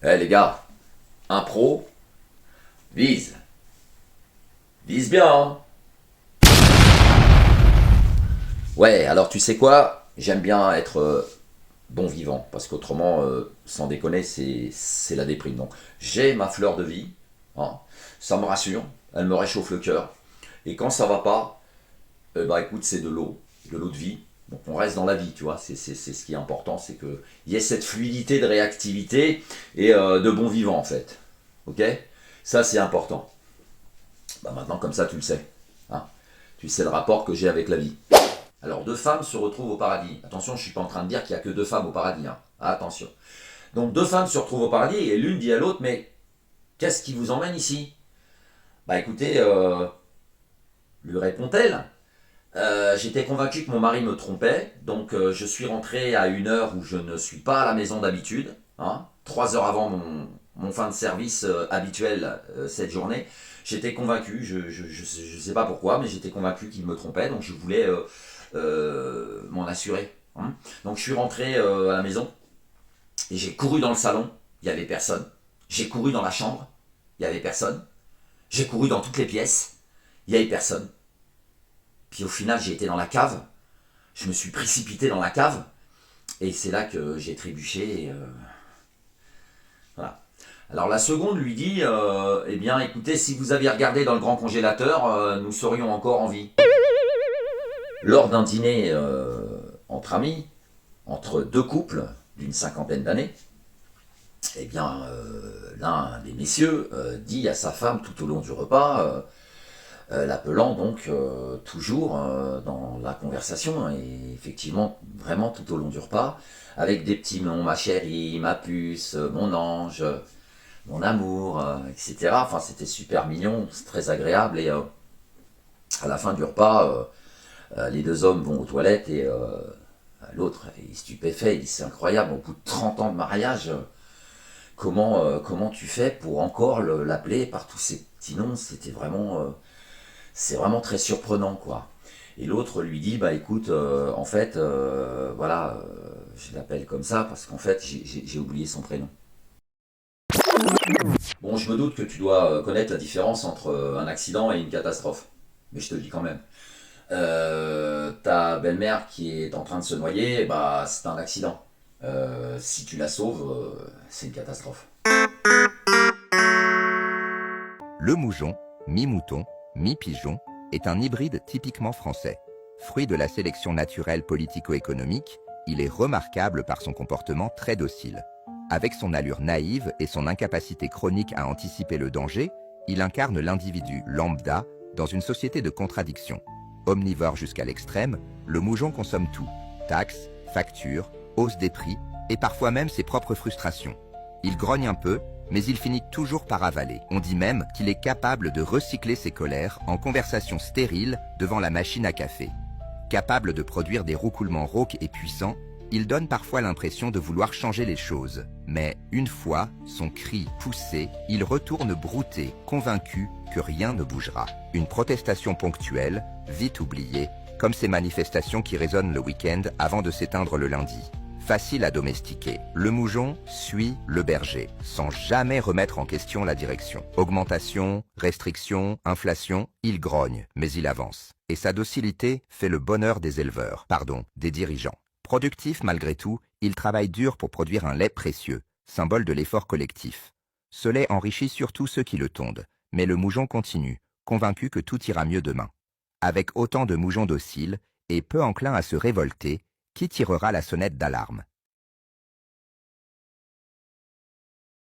Eh les gars, impro, vise. Vise bien, hein. Ouais, alors tu sais quoi? J'aime bien être bon vivant, parce qu'autrement, sans déconner, c'est la déprime. Donc, j'ai ma fleur de vie, hein. Ça me rassure, elle me réchauffe le cœur. Et quand ça va pas, bah écoute, c'est de l'eau de vie. Donc on reste dans la vie, tu vois, c'est ce qui est important, c'est qu'il y ait cette fluidité de réactivité et de bon vivant en fait. Ok. Ça c'est important. Bah maintenant comme ça tu le sais. Hein. Tu sais le rapport que j'ai avec la vie. Alors deux femmes se retrouvent au paradis. Attention, je ne suis pas en train de dire qu'il n'y a que deux femmes au paradis. Hein. Attention. Donc deux femmes se retrouvent au paradis et l'une dit à l'autre, mais qu'est-ce qui vous emmène ici? Bah écoutez, lui répond-elle, j'étais convaincu que mon mari me trompait, donc je suis rentré à une heure où je ne suis pas à la maison d'habitude, hein, 3 heures avant mon fin de service habituel cette journée. J'étais convaincu, je sais pas pourquoi, mais j'étais convaincu qu'il me trompait, donc je voulais m'en assurer. Hein. Donc je suis rentré à la maison et j'ai couru dans le salon, il n'y avait personne. J'ai couru dans la chambre, il n'y avait personne. J'ai couru dans toutes les pièces, il n'y avait personne. Puis au final, j'ai été dans la cave. Je me suis précipité dans la cave. Et c'est là que j'ai trébuché. Voilà. Alors la seconde lui dit, eh bien écoutez, si vous aviez regardé dans le grand congélateur, nous serions encore en vie. Lors d'un dîner entre amis, entre deux couples d'une cinquantaine d'années, eh bien l'un des messieurs dit à sa femme tout au long du repas, l'appelant donc toujours dans la conversation, et effectivement vraiment tout au long du repas, avec des petits noms, ma chérie, ma puce, mon ange, mon amour, etc. Enfin c'était super mignon, c'est très agréable, et à la fin du repas, les deux hommes vont aux toilettes, et l'autre est stupéfait, il dit c'est incroyable, au bout de 30 ans de mariage, comment tu fais pour encore l'appeler par tous ces petits noms, c'est vraiment très surprenant, quoi. Et l'autre lui dit, bah écoute, en fait, voilà, je l'appelle comme ça parce qu'en fait, j'ai oublié son prénom. Bon, je me doute que tu dois connaître la différence entre un accident et une catastrophe. Mais je te le dis quand même. Ta belle-mère qui est en train de se noyer, bah c'est un accident. Si tu la sauves, c'est une catastrophe. Le moujon, mi-mouton, mi-pigeon, est un hybride typiquement français. Fruit de la sélection naturelle politico-économique, il est remarquable par son comportement très docile. Avec son allure naïve et son incapacité chronique à anticiper le danger, il incarne l'individu lambda dans une société de contradictions. Omnivore jusqu'à l'extrême, le moujon consomme tout, taxes, factures, hausse des prix et parfois même ses propres frustrations. Il grogne un peu, mais il finit toujours par avaler. On dit même qu'il est capable de recycler ses colères en conversations stériles devant la machine à café. Capable de produire des roucoulements rauques et puissants, il donne parfois l'impression de vouloir changer les choses. Mais une fois, son cri poussé, il retourne brouter, convaincu que rien ne bougera. Une protestation ponctuelle, vite oubliée, comme ces manifestations qui résonnent le week-end avant de s'éteindre le lundi. Facile à domestiquer, le moujon suit le berger, sans jamais remettre en question la direction. Augmentation, restriction, inflation, il grogne, mais il avance. Et sa docilité fait le bonheur des éleveurs, des dirigeants. Productif malgré tout, il travaille dur pour produire un lait précieux, symbole de l'effort collectif. Ce lait enrichit surtout ceux qui le tondent, mais le moujon continue, convaincu que tout ira mieux demain. Avec autant de moujons dociles, et peu enclins à se révolter, qui tirera la sonnette d'alarme?